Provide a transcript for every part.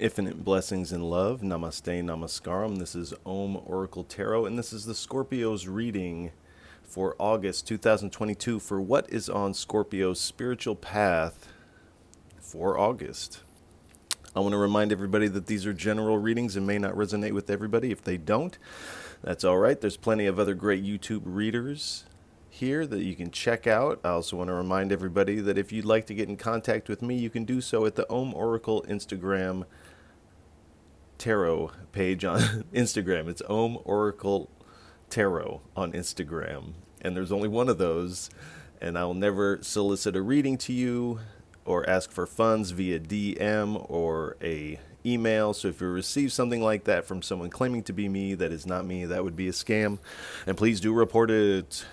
Infinite blessings and love. Namaste, namaskaram. This is Om Oracle Tarot, and this is the Scorpio's reading for August 2022 for what is on Scorpio's spiritual path for August. I want to remind everybody that these are general readings and may not resonate with everybody. If they don't, that's all right. There's plenty of other great YouTube readers here that you can check out. I also want to remind everybody that if you'd like to get in contact with me, you can do so at the Om Oracle Instagram Tarot page on Instagram. It's Om Oracle Tarot on Instagram. And there's only one of those. And I'll never solicit a reading to you or ask for funds via DM or a email. So if you receive something like that from someone claiming to be me that is not me, that would be a scam. And please do report it.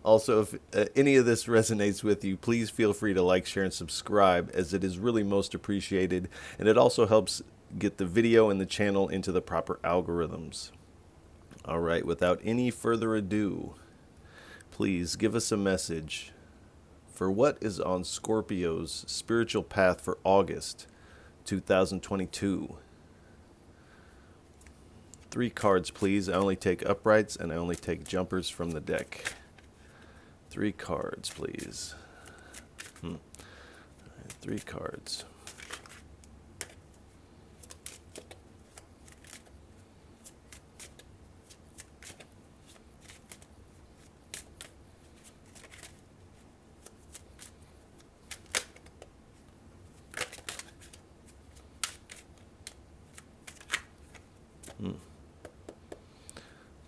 Also, if any of this resonates with you, please feel free to like, share, and subscribe, as it is really most appreciated, and it also helps get the video and the channel into the proper algorithms. All right, without any further ado, please give us a message for what is on Scorpio's spiritual path for August 2022. 3 cards, please. I only take uprights and I only take jumpers from the deck. 3 cards, please. 3 cards.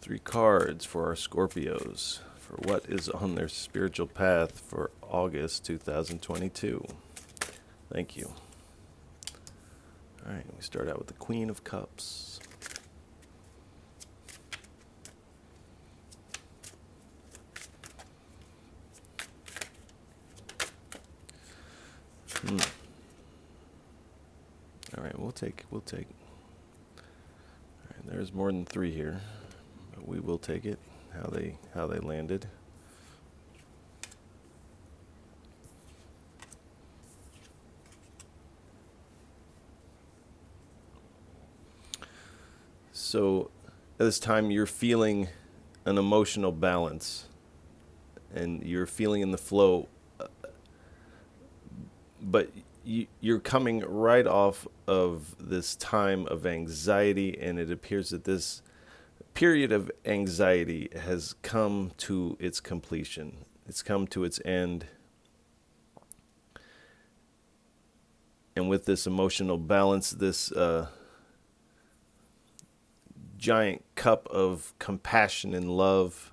Three cards for our Scorpios for what is on their spiritual path for August 2022. Thank you. All right, we start out with the Queen of Cups. All right, we'll take. All right, there's more than 3 here. We will take it, how they landed. So at this time you're feeling an emotional balance and you're feeling in the flow, but you're coming right off of this time of anxiety, and it appears that this period of anxiety has come to its completion. It's come to its end. And with this emotional balance, this giant cup of compassion and love,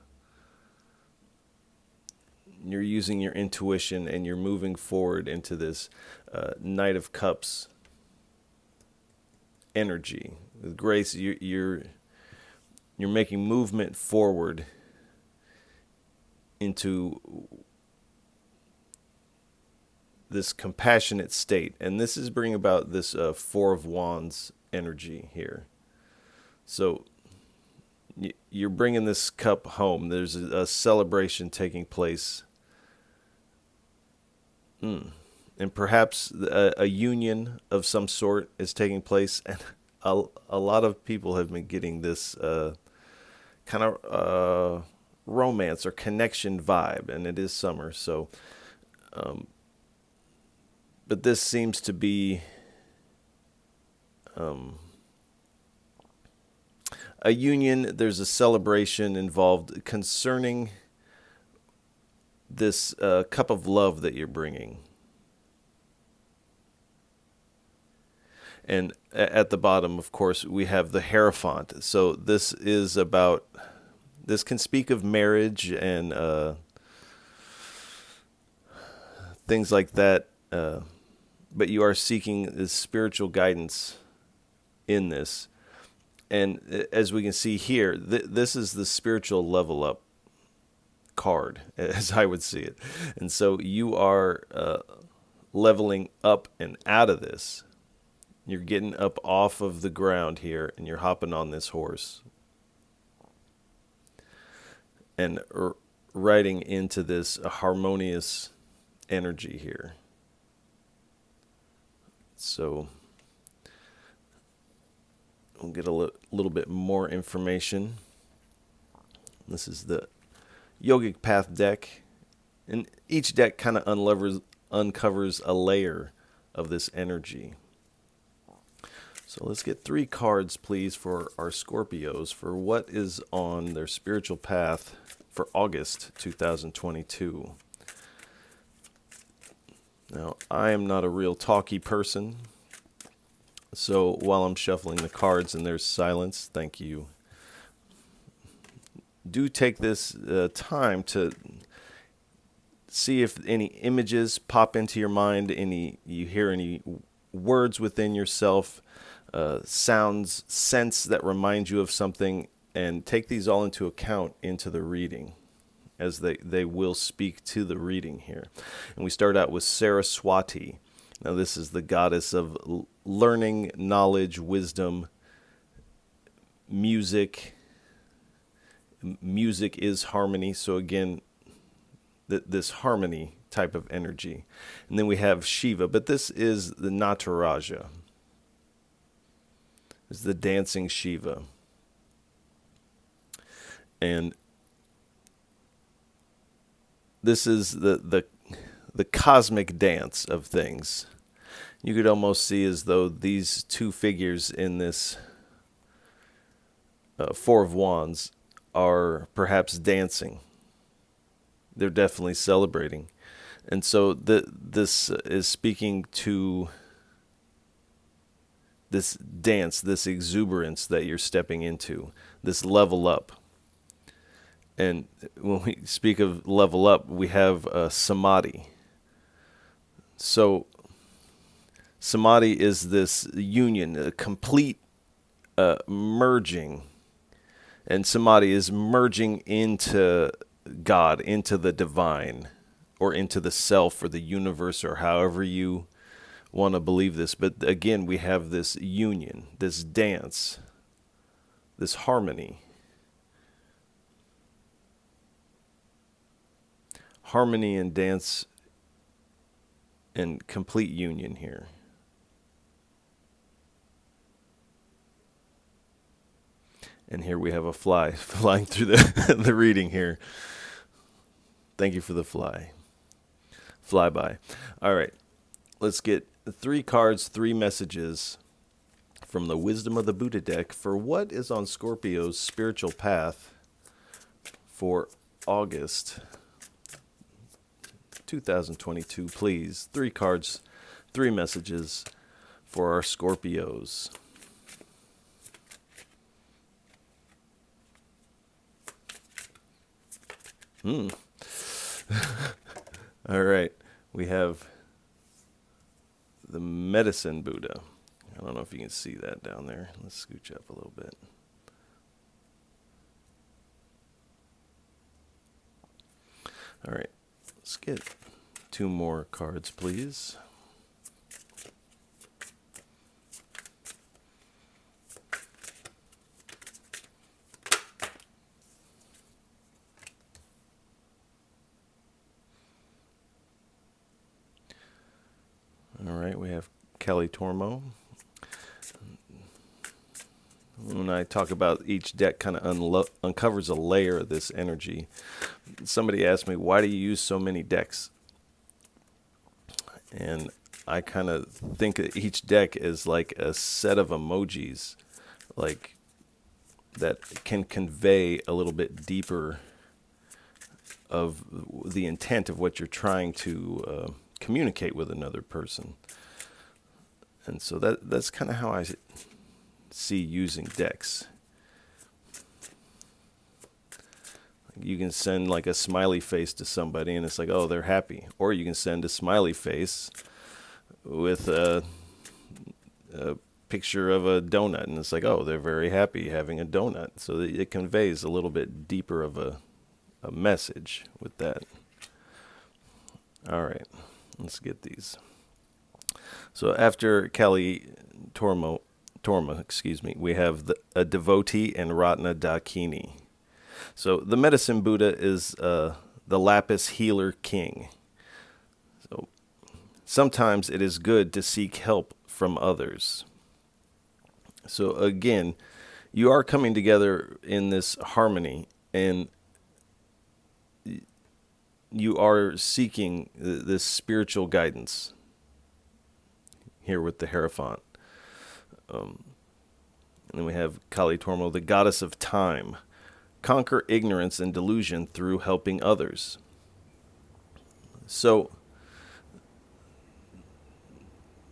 you're using your intuition and you're moving forward into this Knight of Cups energy. With grace, you're making movement forward into this compassionate state. And this is bringing about this 4 of Wands energy here. So you're bringing this cup home. There's a celebration taking place. And perhaps a union of some sort is taking place. And a lot of people have been getting this kind of romance or connection vibe, and it is summer, so but this seems to be a union. There's a celebration involved concerning this cup of love that you're bringing. And at the bottom, of course, we have the Hierophant. So this is about, this can speak of marriage and things like that. But you are seeking this spiritual guidance in this. And as we can see here, this is the spiritual level up card, as I would see it. And so you are leveling up and out of this. You're getting up off of the ground here, and you're hopping on this horse and riding into this harmonious energy here. So we'll get a little bit more information. This is the Yogic Path deck, and each deck kind of uncovers a layer of this energy. So let's get 3 cards, please, for our Scorpios for what is on their spiritual path for August 2022. Now, I am not a real talky person, so while I'm shuffling the cards and there's silence, thank you. Do take this time to see if any images pop into your mind, you hear any words within yourself, sounds, scents that remind you of something, and take these all into account into the reading, as they will speak to the reading here. And we start out with Saraswati. Now this is the goddess of learning, knowledge, wisdom, music. Music is harmony, so again, this harmony type of energy. And then we have Shiva, but this is the Nataraja. This is the dancing Shiva. And this is the cosmic dance of things. You could almost see as though these 2 figures in this 4 of Wands are perhaps dancing. They're definitely celebrating. And so this is speaking to this dance, this exuberance that you're stepping into, this level up. And when we speak of level up, we have samadhi. So samadhi is this union, a complete merging. And samadhi is merging into God, into the divine, or into the self, or the universe, or however you want to believe this. But again, we have this union, this dance, this harmony. Harmony and dance and complete union here. And here we have a fly flying through the reading here. Thank you for the flyby. All right, let's get 3 cards, 3 messages from the Wisdom of the Buddha deck for what is on Scorpio's spiritual path for August 2022. Please, 3 cards, 3 messages for our Scorpios. All right, we have the Medicine Buddha. I don't know if you can see that down there. Let's scooch up a little bit. All right, let's get 2 more cards, please. All right, we have Kelly Tormo. When I talk about each deck kind of uncovers a layer of this energy, somebody asked me, why do you use so many decks? And I kind of think of each deck as like a set of emojis, like that can convey a little bit deeper of the intent of what you're trying to communicate with another person. And so that's kind of how I see using decks. You can send like a smiley face to somebody and it's like, oh, they're happy. Or you can send a smiley face with a picture of a donut and it's like, oh, they're very happy having a donut. So it conveys a little bit deeper of a message with that. All right, let's get these. So after Kali Torma, we have a devotee and Ratna Dakini. So the Medicine Buddha is the Lapis Healer King. So Sometimes it is good to seek help from others. So again, you are coming together in this harmony, and you are seeking this spiritual guidance here with the Hierophant. And then we have Kali Tormo, the goddess of time. Conquer ignorance and delusion through helping others. So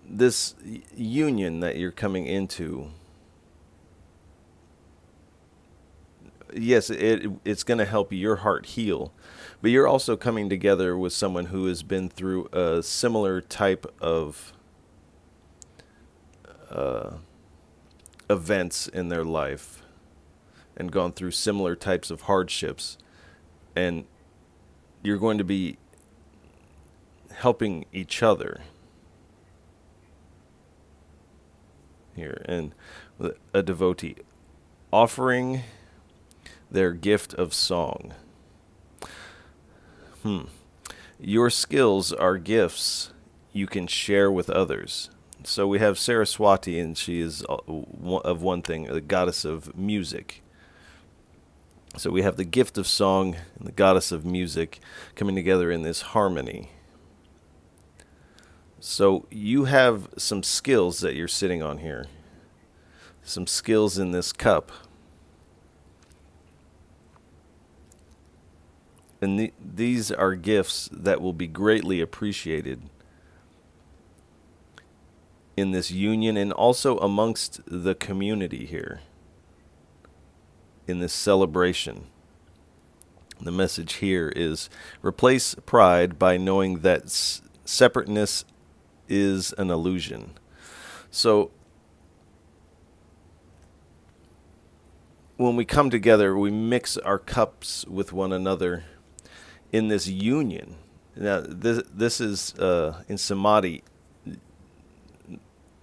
this union that you're coming into, yes, it's going to help your heart heal, but you're also coming together with someone who has been through a similar type of events in their life and gone through similar types of hardships, and you're going to be helping each other here. And a devotee offering their gift of song. Your skills are gifts you can share with others. So we have Saraswati, and she is of one thing, the goddess of music. So we have the gift of song and the goddess of music coming together in this harmony. So you have some skills that you're sitting on here. Some skills in this cup. And these are gifts that will be greatly appreciated in this union and also amongst the community here in this celebration. The message here is replace pride by knowing that separateness is an illusion. So when we come together, we mix our cups with one another in this union. Now, this is in Samadhi,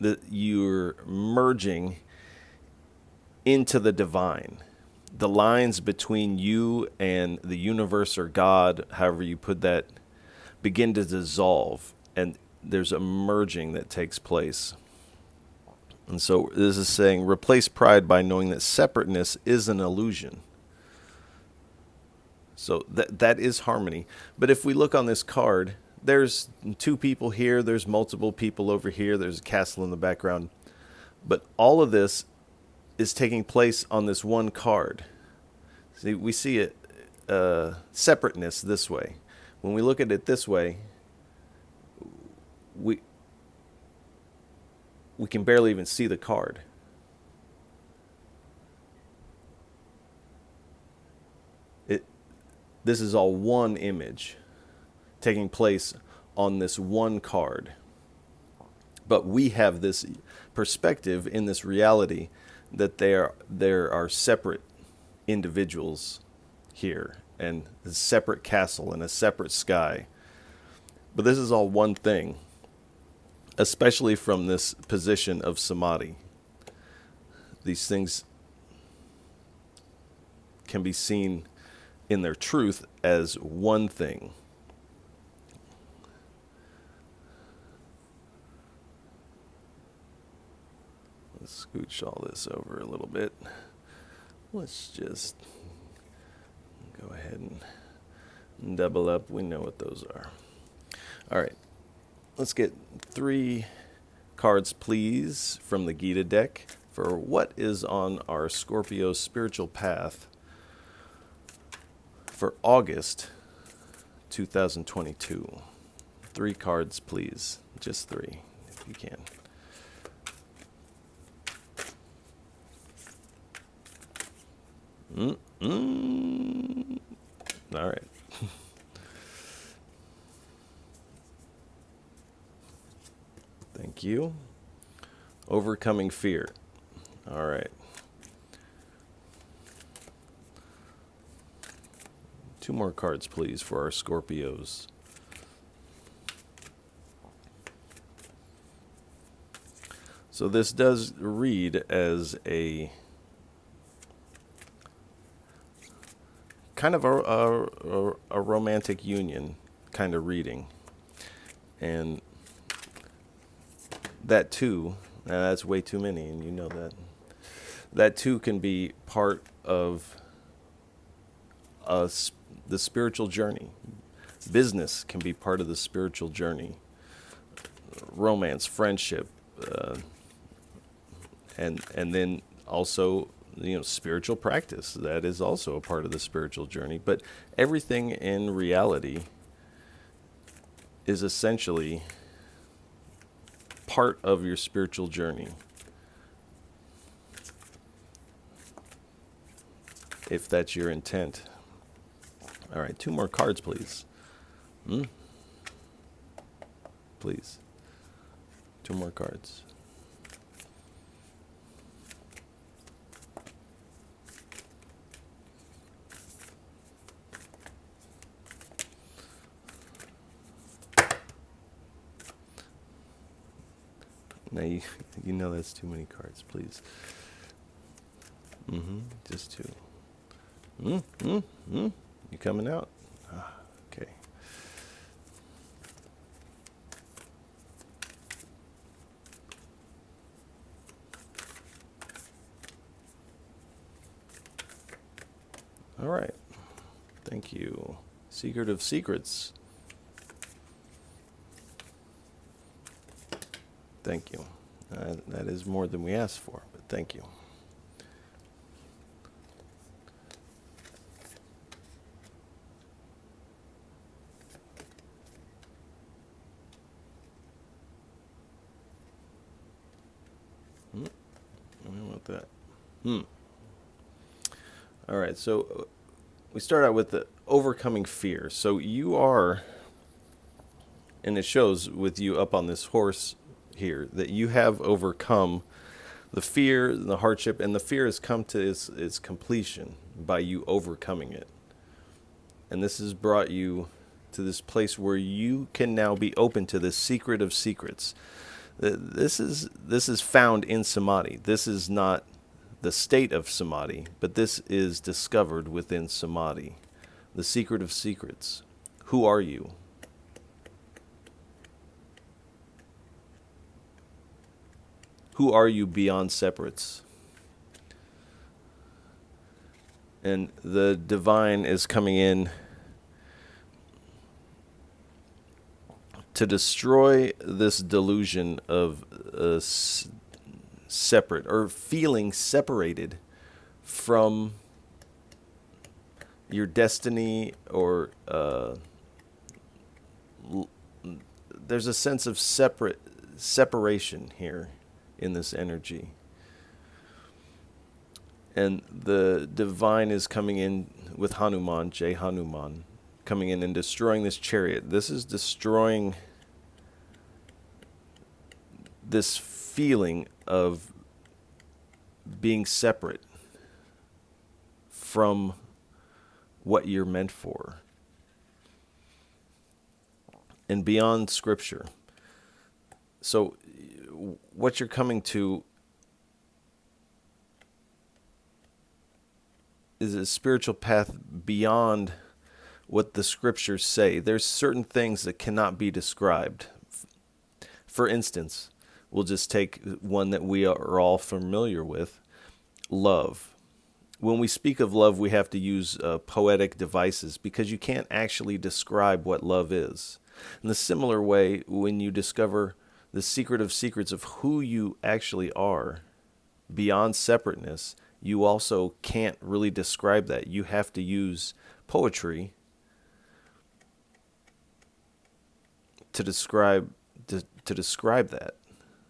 that you're merging into the divine. The lines between you and the universe or God, however you put that, begin to dissolve, and there's a merging that takes place. And so this is saying, replace pride by knowing that separateness is an illusion. So that is harmony. But if we look on this card, there's two people here, there's multiple people over here, there's a castle in the background. But all of this is taking place on this one card. See, we see it, separateness this way. When we look at it this way, we can barely even see the card. This is all one image taking place on this one card. But we have this perspective in this reality that there are separate individuals here, and a separate castle and a separate sky. But this is all one thing, especially from this position of Samadhi. These things can be seen in their truth as one thing. Let's scooch all this over a little bit. Let's just go ahead and double up. We know what those are. All right. Let's get 3 cards, please, from the Gita deck for what is on our Scorpio spiritual path for August 2022. 3 cards, please. Just 3, if you can. All right. Thank you. Overcoming fear. All right. 2 more cards, please, for our Scorpios. So this does read as a kind of a romantic union kind of reading. And that too, that's way too many, and you know that. That too can be part of the spiritual journey. Business can be part of the spiritual journey. Romance, friendship, and then also, spiritual practice. That is also a part of the spiritual journey. But everything in reality is essentially part of your spiritual journey. If that's your intent. All right, 2 more cards, please. Please. 2 more cards. Now you know that's too many cards, please. Just 2. You coming out? Okay. All right. Thank you. Secret of Secrets. Thank you. That is more than we asked for, but thank you. I want that. All right, so we start out with the overcoming fear. So you are, and it shows with you up on this horse here, that you have overcome the fear, the hardship, and the fear has come to its completion by you overcoming it. And this has brought you to this place where you can now be open to this secret of secrets. This is found in samadhi. This is not the state of samadhi, but this is discovered within samadhi. The secret of secrets. Who are you? Who are you beyond separates? And the divine is coming in to destroy this delusion of separate or feeling separated from your destiny, or there's a sense of separation here in this energy. And the divine is coming in with Hanuman, Jai Hanuman, coming in and destroying this chariot. This is destroying this feeling of being separate from what you're meant for and beyond Scripture. So what you're coming to is a spiritual path beyond what the Scriptures say. There's certain things that cannot be described. For instance, we'll just take one that we are all familiar with, love. When we speak of love, we have to use poetic devices because you can't actually describe what love is. In a similar way, when you discover the secret of secrets of who you actually are beyond separateness, you also can't really describe that. You have to use poetry to describe that.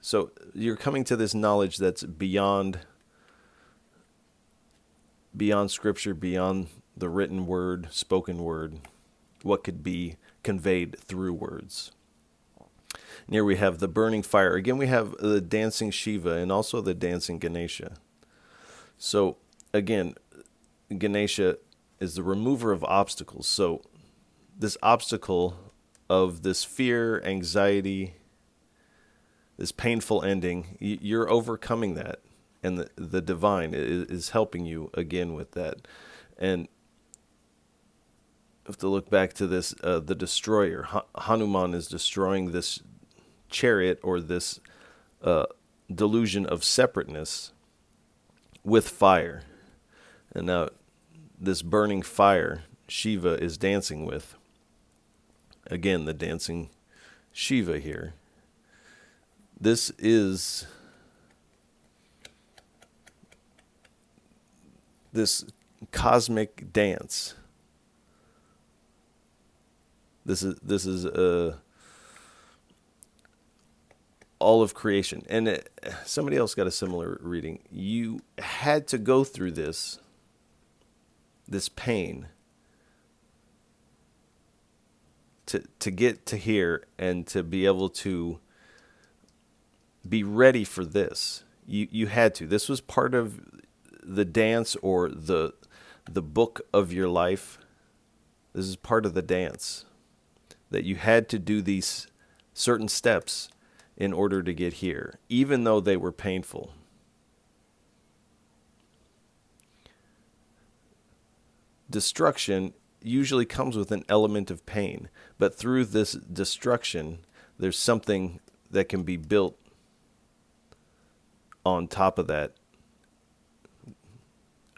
So you're coming to this knowledge that's beyond Scripture, beyond the written word, spoken word, what could be conveyed through words. And here we have the burning fire. Again, we have the dancing Shiva and also the dancing Ganesha. So again, Ganesha is the remover of obstacles. So this obstacle of this fear, anxiety, this painful ending, you're overcoming that. And the divine is helping you again with that. And have to look back to this, the destroyer. Hanuman is destroying this chariot or this delusion of separateness with fire. And now this burning fire Shiva is dancing with. Again, the dancing Shiva here. This is this cosmic dance. This is all of creation. And somebody else got a similar reading. You had to go through this pain to get to here and to be able to be ready for this. You had to. This was part of the dance or the book of your life. This is part of the dance, that you had to do these certain steps in order to get here, even though they were painful. Destruction usually comes with an element of pain, but through this destruction, there's something that can be built on top of that,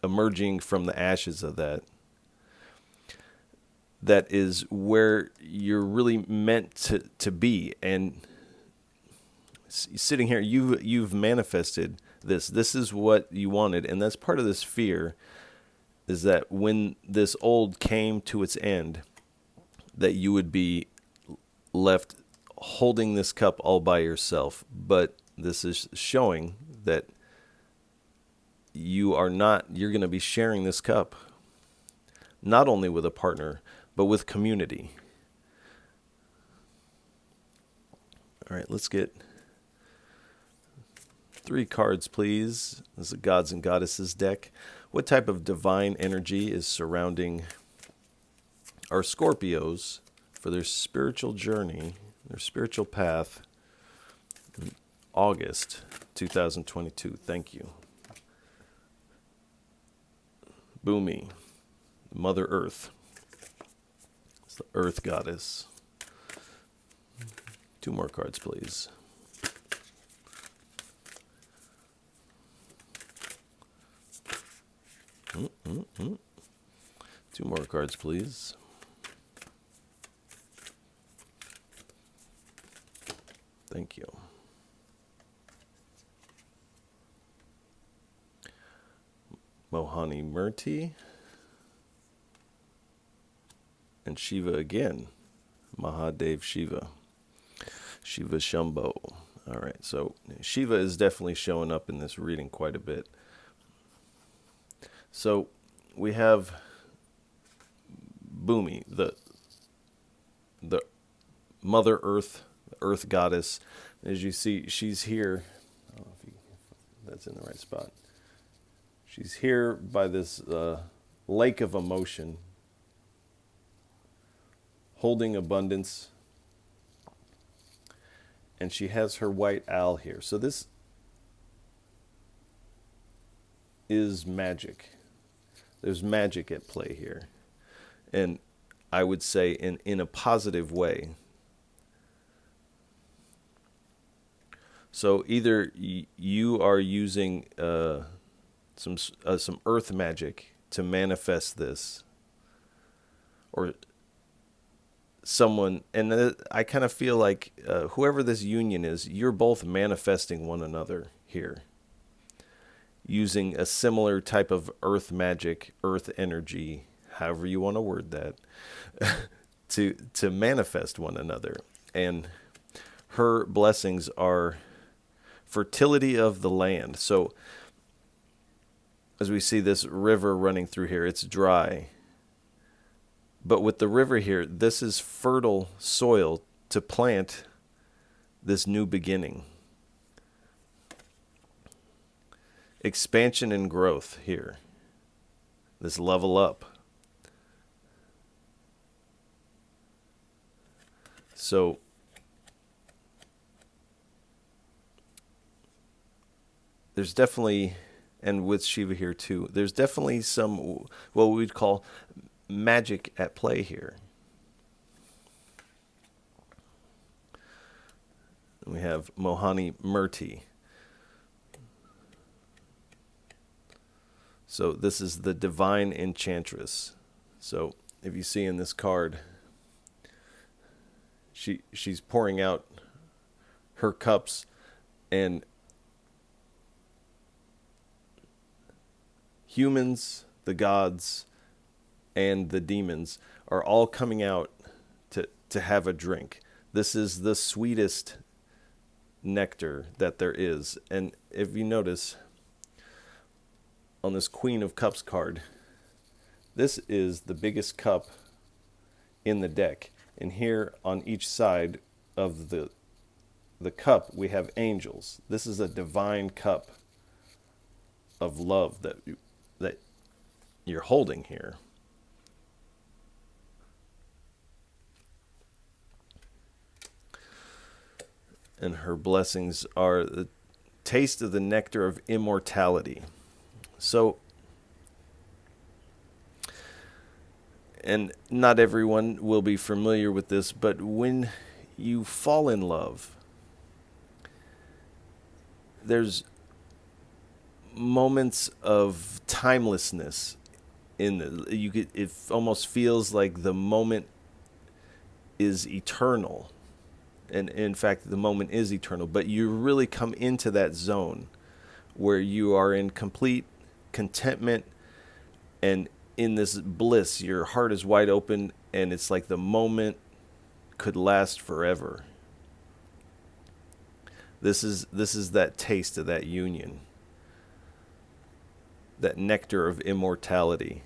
emerging from the ashes of that. That is where you're really meant to be. And sitting here, you've manifested this. This is what you wanted, and that's part of this fear, is that when this old came to its end, that you would be left holding this cup all by yourself. But this is showing that you're going to be sharing this cup, not only with a partner, but with community. All right, let's get 3 cards, please. This is a Gods and Goddesses deck. What type of divine energy is surrounding our Scorpios for their spiritual journey, their spiritual path, in August 2022? Thank you. Bhumi, Mother Earth. It's the Earth Goddess. 2 more cards, please. Mm-mm-mm. 2 more cards, please. Thank you. Mohani Murti. And Shiva again. Mahadev Shiva. Shiva Shambho. All right, so Shiva is definitely showing up in this reading quite a bit. So we have Bhumi, the Mother Earth, the Earth Goddess. As you see, she's here. I don't know if that's in the right spot. She's here by this lake of emotion, holding abundance. And she has her white owl here. So this is magic. There's magic at play here. And I would say in a positive way. So either you are using some earth magic to manifest this, or someone, and I kind of feel like whoever this union is, you're both manifesting one another here, using a similar type of earth magic, earth energy, however you want to word that, to manifest one another. And her blessings are fertility of the land. So as we see this river running through here, it's dry. But with the river here, this is fertile soil to plant this new beginning. Expansion and growth here. This level up. So there's definitely, and with Shiva here too, there's definitely some, what we'd call magic at play here. And we have Mohani Murti. So this is the Divine Enchantress. So if you see in this card, she's pouring out her cups, and humans, the gods, and the demons are all coming out to have a drink. This is the sweetest nectar that there is. And if you notice on this Queen of Cups card, this is the biggest cup in the deck. And here on each side of the cup, we have angels. This is a divine cup of love that you're holding here. And her blessings are the taste of the nectar of immortality. So, and not everyone will be familiar with this, but when you fall in love, there's moments of timelessness it almost feels like the moment is eternal. And in fact, the moment is eternal, but you really come into that zone where you are in complete contentment and in this bliss. Your heart is wide open, and it's like the moment could last forever. This is that taste of that union, that nectar of immortality.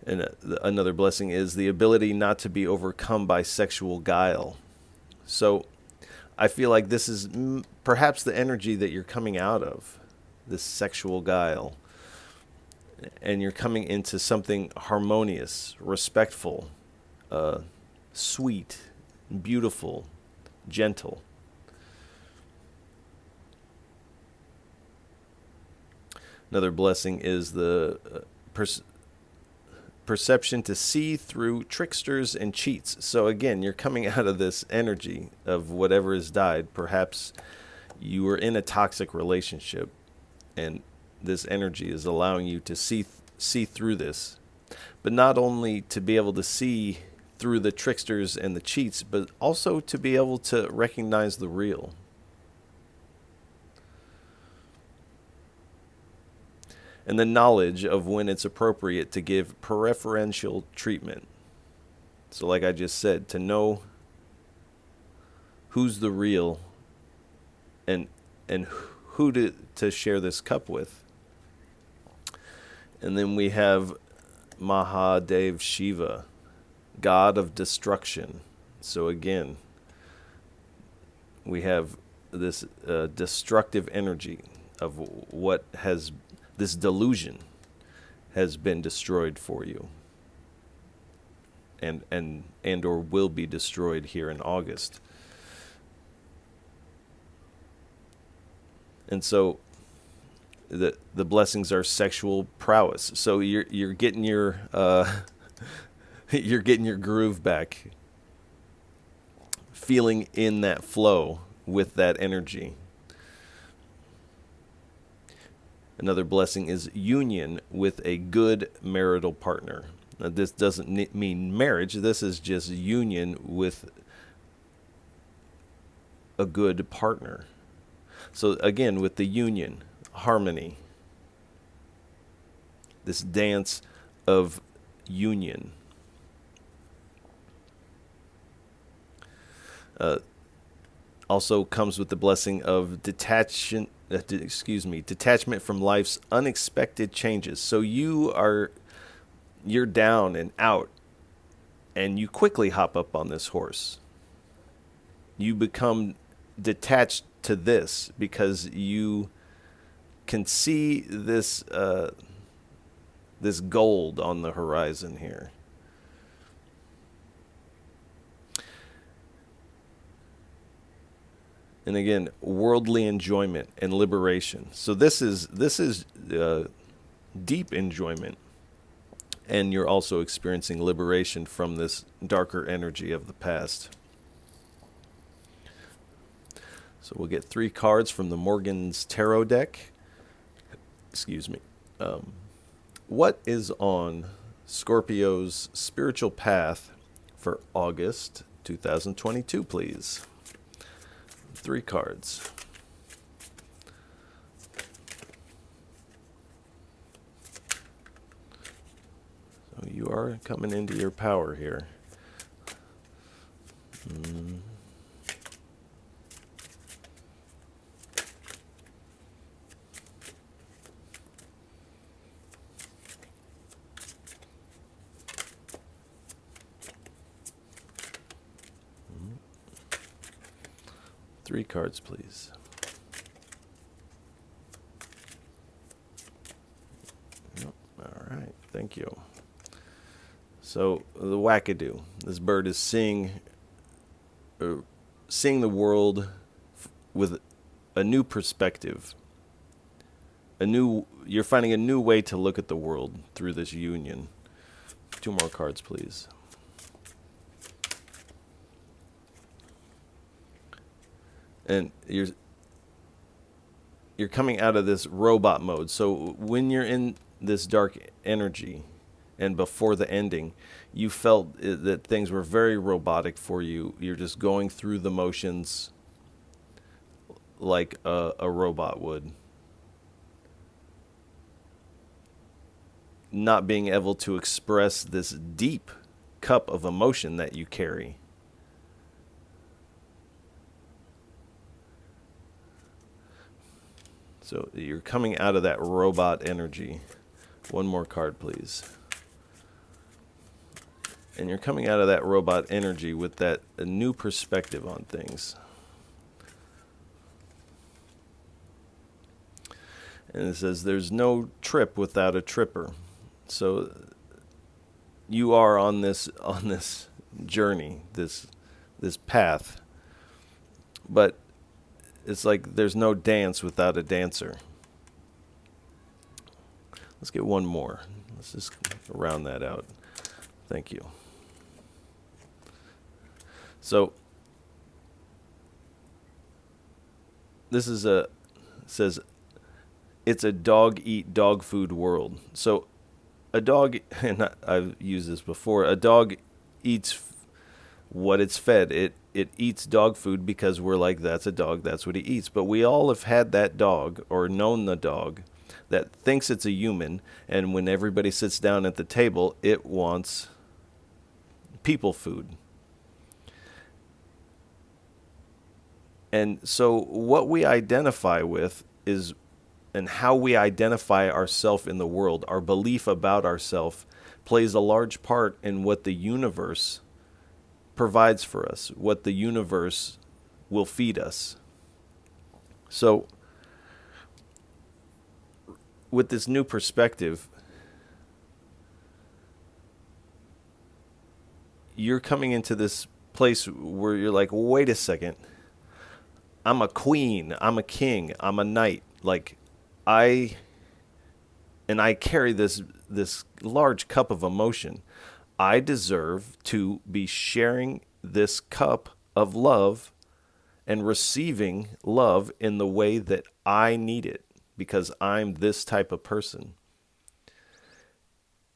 And another blessing is the ability not to be overcome by sexual guile. So I feel like this is perhaps the energy that you're coming out of, this sexual guile. And you're coming into something harmonious, respectful, sweet, beautiful, gentle. Another blessing is the perception to see through tricksters and cheats. So again, you're coming out of this energy of whatever has died. Perhaps you were in a toxic relationship, and this energy is allowing you to see through this. But not only to be able to see through the tricksters and the cheats, but also to be able to recognize the real. And the knowledge of when it's appropriate to give preferential treatment. So like I just said, to know who's the real and who to share this cup with. And then we have Mahadev Shiva, God of destruction. So again, we have this destructive energy of what has this delusion has been destroyed for you, and or will be destroyed here in August. And so the blessings are sexual prowess. So you're getting your you're getting your groove back, feeling in that flow with that energy. Another blessing is union with a good marital partner. Now, this doesn't mean marriage. This is just union with a good partner. So again, with the union, harmony, this dance of union. Also comes with the blessing of detachment from life's unexpected changes. So you're down and out, and you quickly hop up on this horse. You become detached to this because you can see this this gold on the horizon here. And again, worldly enjoyment and liberation. So this is deep enjoyment, and you're also experiencing liberation from this darker energy of the past. So we'll get 3 cards from the Morgan's Tarot deck. Excuse me. What is on Scorpio's spiritual path for August 2022, please? 3 cards. So you are coming into your power here. Mm. 3 cards, please. Yep. All right. Thank you. So the wackadoo. This bird is seeing the world with a new perspective. You're finding a new way to look at the world through this union. 2 more cards, please. And you're coming out of this robot mode. So when you're in this dark energy and before the ending, you felt that things were very robotic for you. You're just going through the motions like a robot would. Not being able to express this deep cup of emotion that you carry. So you're coming out of that robot energy. 1 more card, please. And you're coming out of that robot energy with a new perspective on things. And it says there's no trip without a tripper. So you are on this journey, this path. But it's like there's no dance without a dancer. Let's get 1 more. Let's just round that out. Thank you. So this is says it's a dog eat dog food world. So a dog, and I've used this before, a dog eats what it's fed. It eats dog food because we're like, that's a dog, that's what he eats. But we all have had that dog or known the dog that thinks it's a human, and when everybody sits down at the table, it wants people food. And so what we identify with is, and how we identify ourselves in the world, our belief about ourselves plays a large part in what the universe provides for us, what the universe will feed us. So with this new perspective, you're coming into this place where you're like, wait a second, I'm a queen, I'm a king, I'm a knight. Like I carry this large cup of emotion. I deserve to be sharing this cup of love and receiving love in the way that I need it, because I'm this type of person.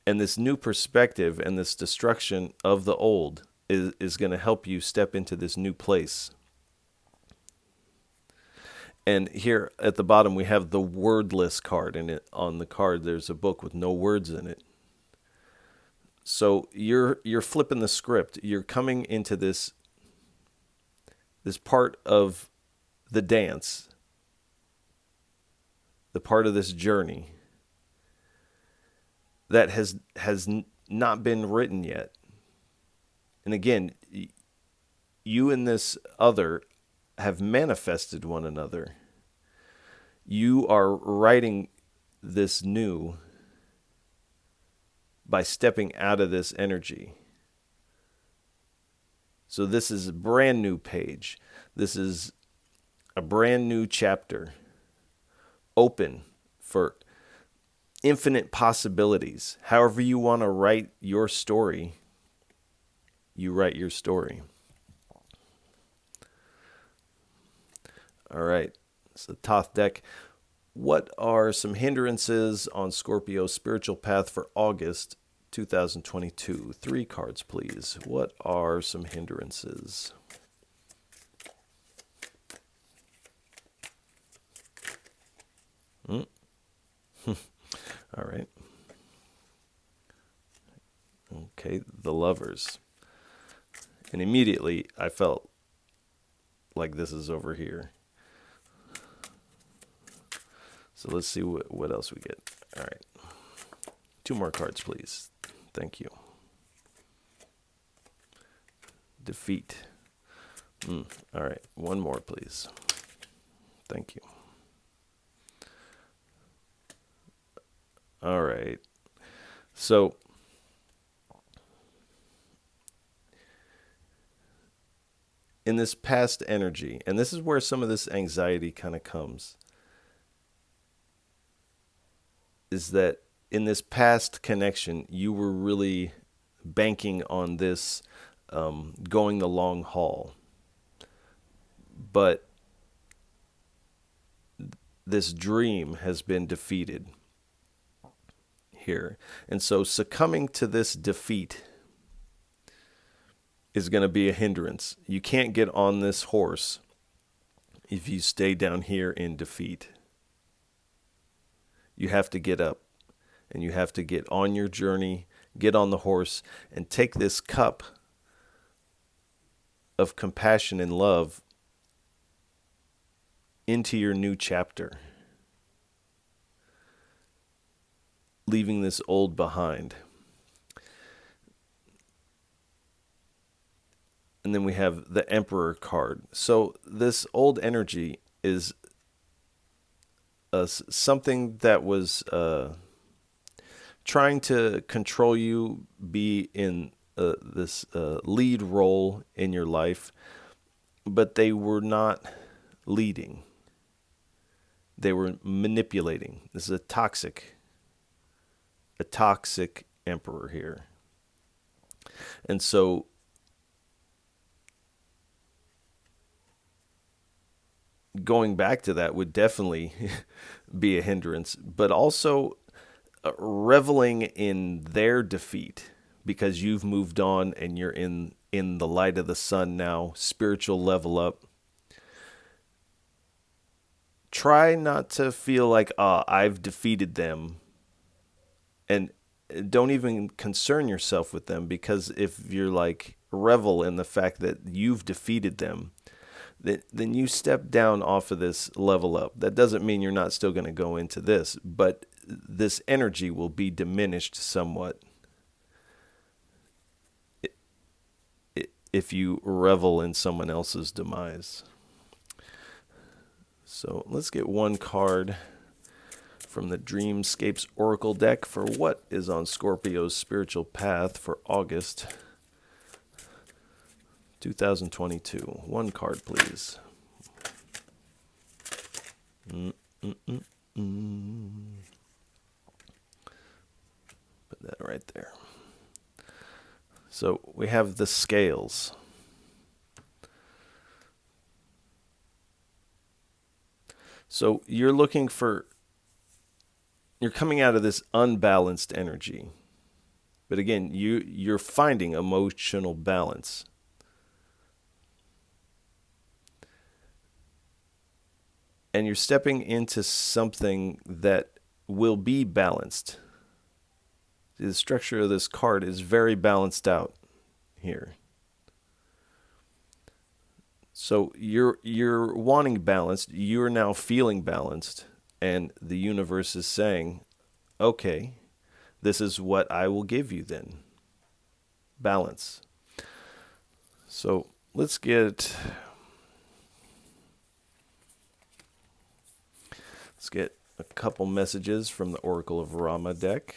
And this new perspective and this destruction of the old is going to help you step into this new place. And here at the bottom, we have the wordless card, and on the card, there's a book with no words in it. So you're flipping the script. You're coming into this part of the dance, the part of this journey that has not been written yet. And again, you and this other have manifested one another. You are writing this new by stepping out of this energy. So this is a brand new page. This is a brand new chapter, open for infinite possibilities. However you want to write your story, you write your story. All right. It's the Thoth deck. What are some hindrances on Scorpio's spiritual path for August 2022? 3 cards, please. What are some hindrances? All right. Okay, the Lovers. And immediately I felt like this is over here. So let's see what else we get. All right. 2 more cards, please. Thank you. Defeat. All right. 1 more, please. Thank you. All right. So in this past energy, and this is where some of this anxiety kind of comes, is that in this past connection, you were really banking on this going the long haul. But this dream has been defeated here. And so succumbing to this defeat is going to be a hindrance. You can't get on this horse if you stay down here in defeat. You have to get up, and you have to get on your journey, get on the horse, and take this cup of compassion and love into your new chapter, leaving this old behind. And then we have the Emperor card. So this old energy is something that was trying to control you, be in this lead role in your life, but they were not leading. They were manipulating. This is a toxic emperor here. And so going back to that would definitely be a hindrance, but also reveling in their defeat because you've moved on and you're in the light of the sun now, spiritual level up. Try not to feel like, I've defeated them, and don't even concern yourself with them, because if you're like revel in the fact that you've defeated them, then you step down off of this level up. That doesn't mean you're not still going to go into this, but this energy will be diminished somewhat if you revel in someone else's demise. So let's get 1 card from the Dreamscapes Oracle deck for what is on Scorpio's spiritual path for August 2022. 1 card, please. Put that right there. So we have the Scales. So you're coming out of this unbalanced energy. But again, you're finding emotional balance. And you're stepping into something that will be balanced. The structure of this card is very balanced out here. So you're wanting balance. You're now feeling balanced. And the universe is saying, okay, this is what I will give you then. Balance. So let's get a couple messages from the Oracle of Rama deck,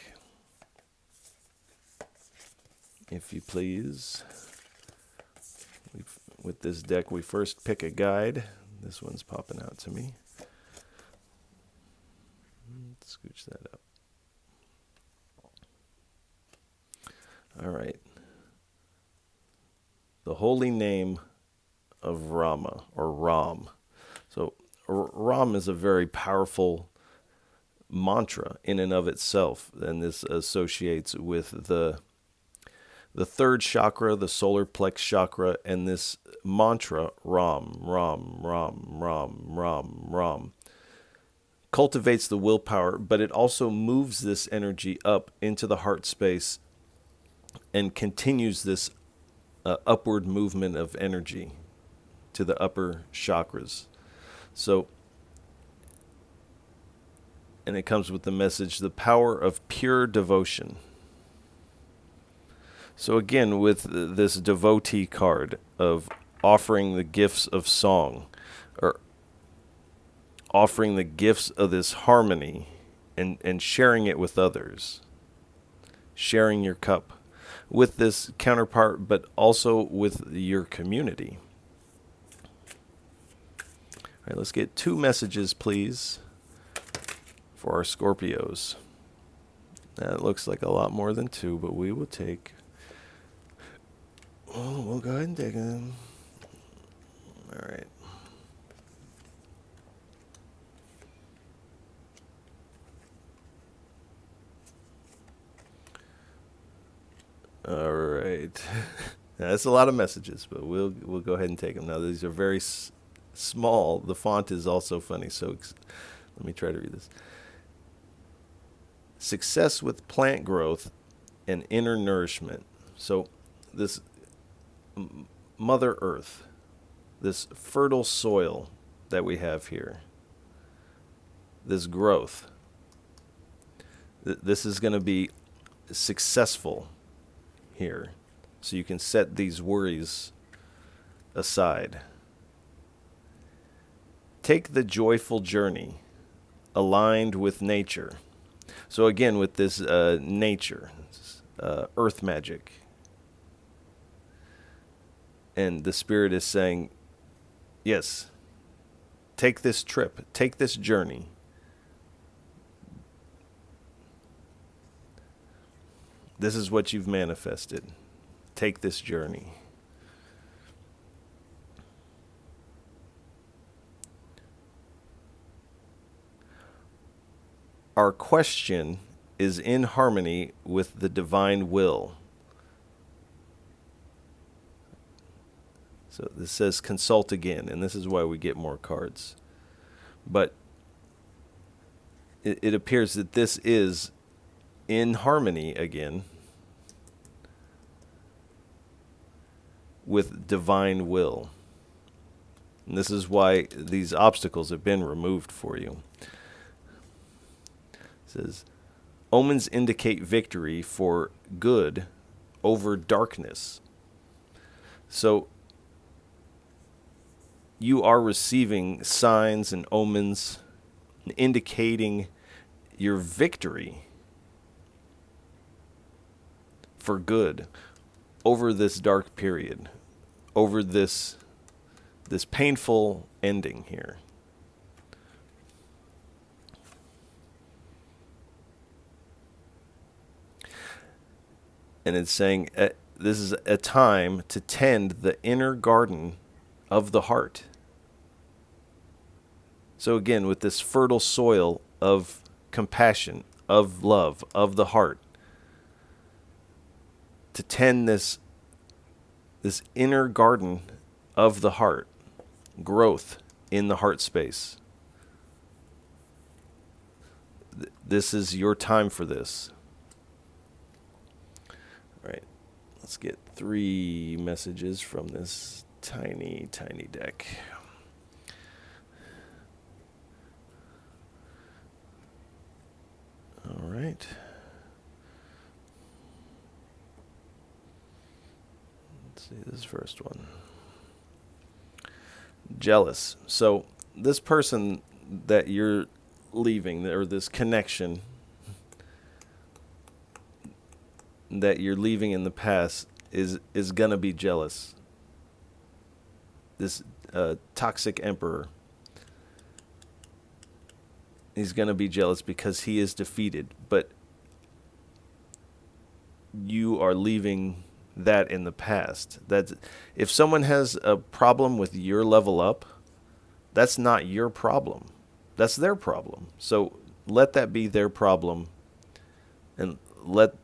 if you please. With this deck, we first pick a guide. This one's popping out to me. Let's scooch that up. All right. The holy name of Rama, or Ram. So Ram is a very powerful mantra in and of itself, and this associates with the third chakra, the solar plex chakra, and this mantra, Ram, Ram, Ram, Ram, Ram, Ram, cultivates the willpower, but it also moves this energy up into the heart space and continues this upward movement of energy to the upper chakras. So, and it comes with the message, the power of pure devotion. So again, with this devotee card of offering the gifts of song, or offering the gifts of this harmony and sharing it with others, sharing your cup with this counterpart, but also with your community. All right, let's get 2 messages, please, for our Scorpios. That looks like a lot more than 2, but we will take... Oh, we'll go ahead and take them. All right. All right. That's a lot of messages, but we'll go ahead and take them. Now, these are very small. The font is also funny, so let me try to read this. Success with plant growth and inner nourishment. So this Mother Earth, this fertile soil that we have here, this growth, this is going to be successful here. So you can set these worries aside. Take the joyful journey aligned with nature. So again, with this nature, earth magic. And the Spirit is saying, yes, take this trip, take this journey. This is what you've manifested. Take this journey. Our question is in harmony with the divine will. So this says consult again, and this is why we get more cards. But it appears that this is in harmony again with divine will. And this is why these obstacles have been removed for you. It says, omens indicate victory for good over darkness. So you are receiving signs and omens indicating your victory for good over this dark period, over this painful ending here. And it's saying this is a time to tend the inner garden of the heart. So again, with this fertile soil of compassion, of love, of the heart, to tend this inner garden of the heart, growth in the heart space. This is your time for this. All right, let's get 3 messages from this tiny, tiny deck. All right. Let's see this first one. Jealous. So this person that you're leaving, or this connection that you're leaving in the past, is going to be jealous. This toxic emperor. He's going to be jealous because he is defeated. But you are leaving that in the past. That if someone has a problem with your level up, That's not your problem. That's their problem. So let that be their problem, and let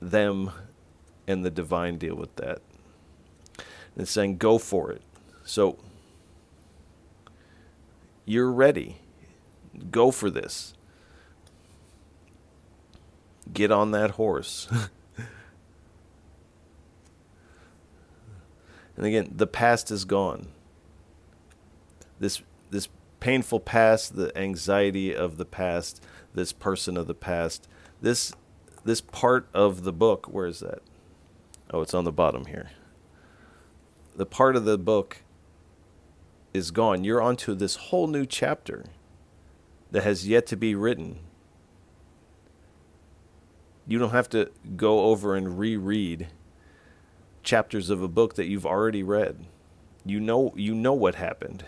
them and the divine deal with that. And it's saying go for it. So you're ready. Go for this. Get on that horse. And again, the past is gone. This painful past, the anxiety of the past, this person of the past, this part of the book, where is that? Oh, it's on the bottom here. The part of the book is gone. You're onto this whole new chapter that has yet to be written. You don't have to go over and reread chapters of a book that you've already read. You know what happened.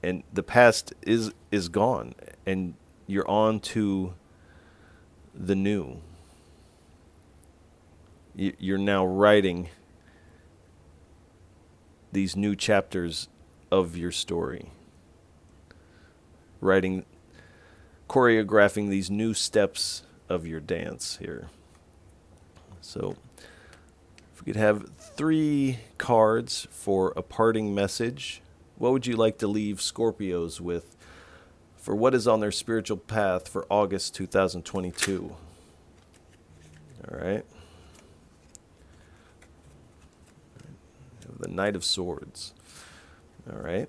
And the past is gone, and you're on to the new. You're now writing these new chapters of your story. Choreographing these new steps of your dance here. So if we could have 3 cards for a parting message, what would you like to leave Scorpios with for what is on their spiritual path for August 2022? All right. The Knight of Swords. All right.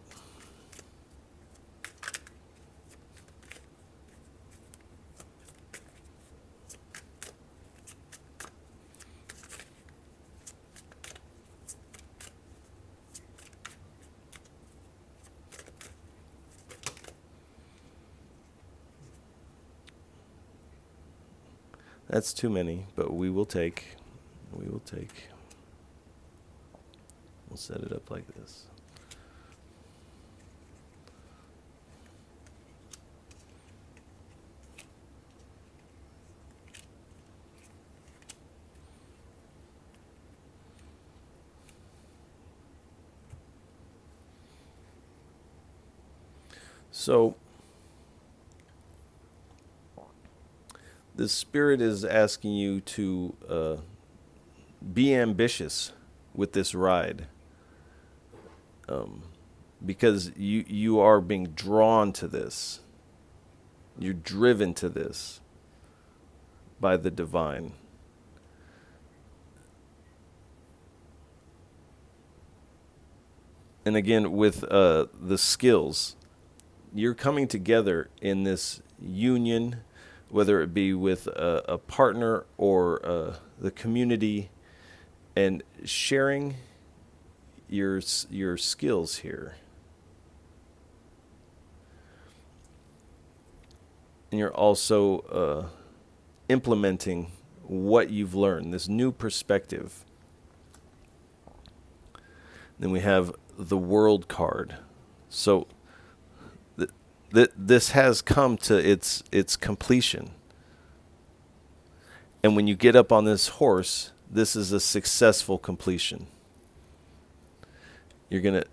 That's too many, but we will take. We'll set it up like this. So the Spirit is asking you to be ambitious with this ride, because you are being drawn to this. You're driven to this by the divine. And again, with the skills, you're coming together in this union, whether it be with a partner or the community, and sharing your skills here. And you're also implementing what you've learned, this new perspective. Then we have the World card. So this has come to its completion. And when you get up on this horse, this is a successful completion. You're going to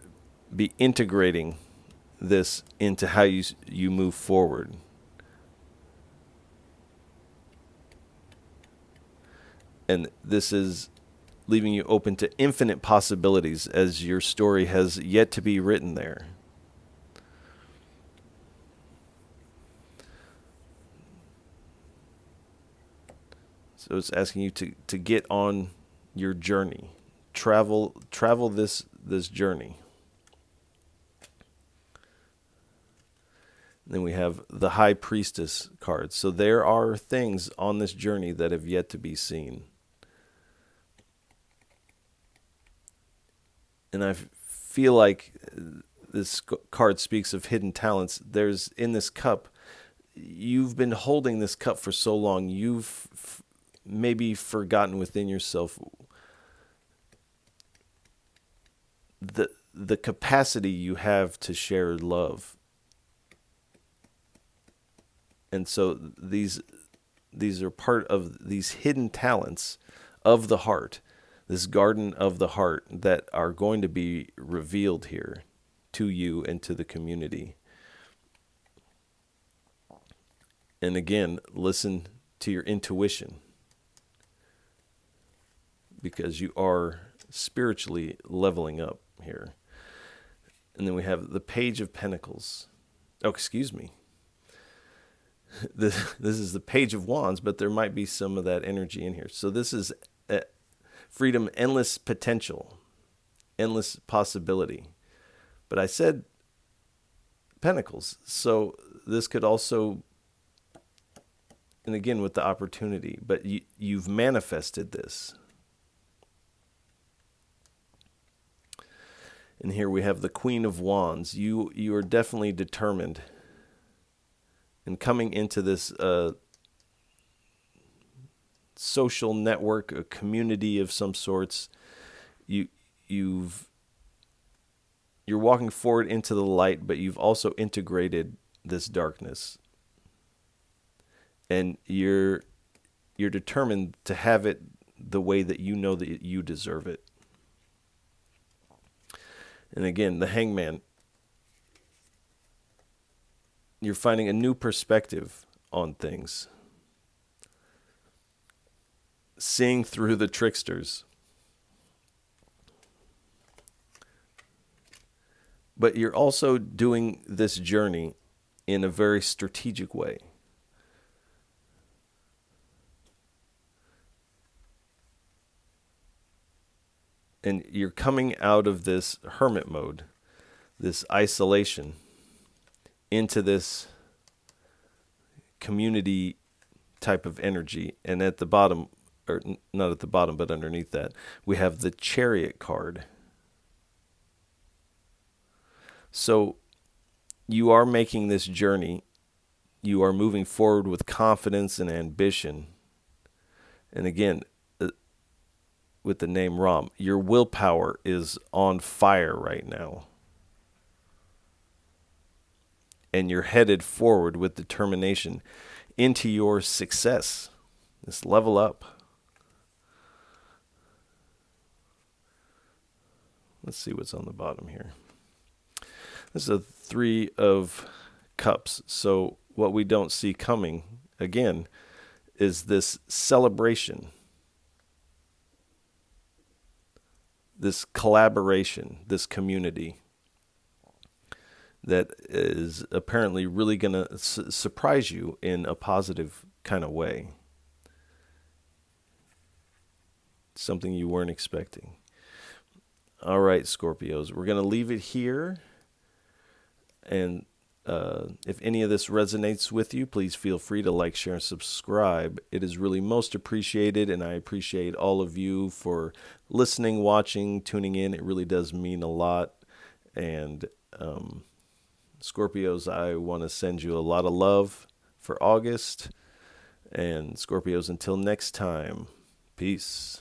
be integrating this into how you move forward. And this is leaving you open to infinite possibilities, as your story has yet to be written there. So it's asking you to get on your journey. Travel this journey. And then we have the High Priestess card. So there are things on this journey that have yet to be seen. And I feel like this card speaks of hidden talents. There's in this cup, you've been holding this cup for so long, you've maybe forgotten within yourself the capacity you have to share love. And so these are part of these hidden talents of the heart, this garden of the heart, that are going to be revealed here to you and to the community. And again, listen to your intuition, because you are spiritually leveling up here. And then we have the Page of Pentacles. Oh, excuse me. This is the Page of Wands, but there might be some of that energy in here. So this is freedom, endless potential, endless possibility. But I said Pentacles. So this could also, and again with the opportunity, but you've manifested this. And here we have the Queen of Wands. You are definitely determined. And coming into this social network, a community of some sorts, you're walking forward into the light, but you've also integrated this darkness. And you're determined to have it the way that you know that you deserve it. And again, the Hangman, you're finding a new perspective on things. Seeing through the tricksters. But you're also doing this journey in a very strategic way. And you're coming out of this hermit mode, this isolation, into this community type of energy. And at the bottom, or not at the bottom, but underneath that, we have the Chariot card. So you are making this journey. You are moving forward with confidence and ambition. And again, with the name Ram, your willpower is on fire right now. And you're headed forward with determination into your success. This level up. Let's see what's on the bottom here. This is a 3 of Cups. So what we don't see coming, again, is this celebration. This collaboration, this community that is apparently really going to surprise you in a positive kind of way. Something you weren't expecting. All right, Scorpios, we're going to leave it here. And if any of this resonates with you, please feel free to like, share, and subscribe. It is really most appreciated, and I appreciate all of you for listening, watching, tuning in. It really does mean a lot. And Scorpios, I want to send you a lot of love for August. And Scorpios, until next time, peace.